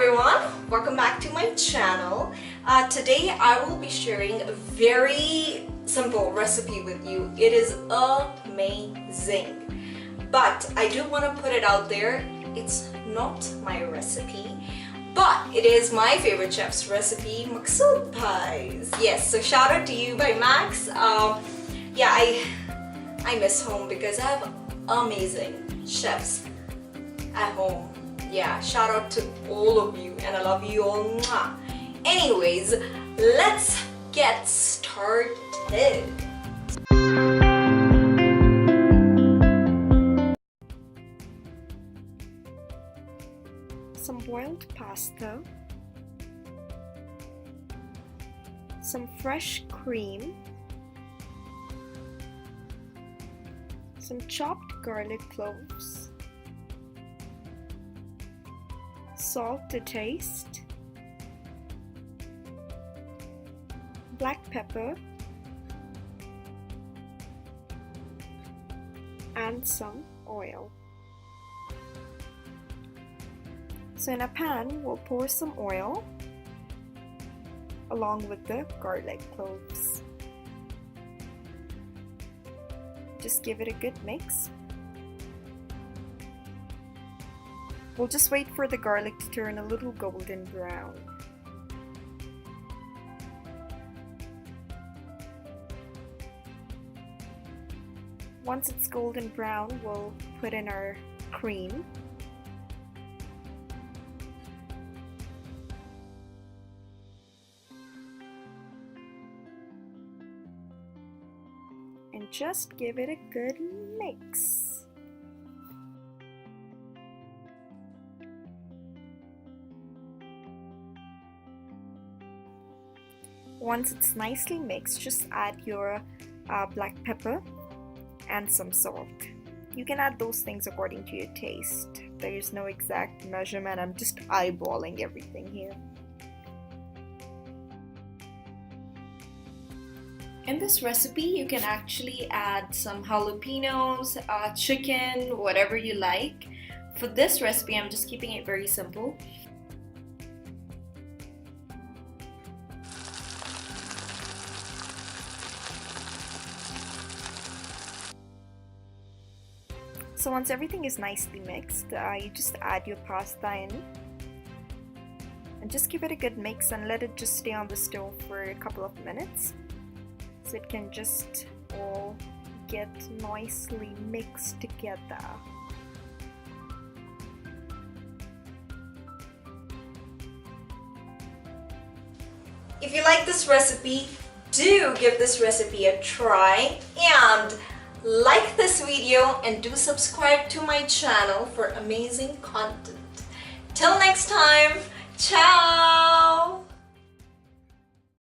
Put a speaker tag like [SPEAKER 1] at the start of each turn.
[SPEAKER 1] everyone, welcome back to my channel. Today I will be sharing a very simple recipe with you. It is amazing, but I do want to put it out there, it's not my recipe, but it is my favorite chef's recipe, maksud pies. Yes, so shout out to you by Max. Yeah, I miss home because I have amazing chefs at home. Yeah, shout out to all of you and I love you all. Mwah. Anyways, let's get started.
[SPEAKER 2] Some boiled pasta, some fresh cream, some chopped garlic cloves, salt to taste, black pepper, and some oil. So in a pan, we'll pour some oil along with the garlic cloves. Just give it a good mix. We'll just wait for the garlic to turn a little golden brown. Once it's golden brown, we'll put in our cream. And just give it a good mix. Once it's nicely mixed, just add your black pepper and some salt. You can add those things according to your taste. There is no exact measurement, I'm just eyeballing everything here. In this recipe, you can actually add some jalapenos, chicken, whatever you like. For this recipe, I'm just keeping it very simple. So once everything is nicely mixed, you just add your pasta in and just give it a good mix and let it just stay on the stove for a couple of minutes so it can just all get nicely mixed together.
[SPEAKER 1] If you like this recipe, do give this recipe a try and like this video and do subscribe to my channel for amazing content. Till next time, ciao!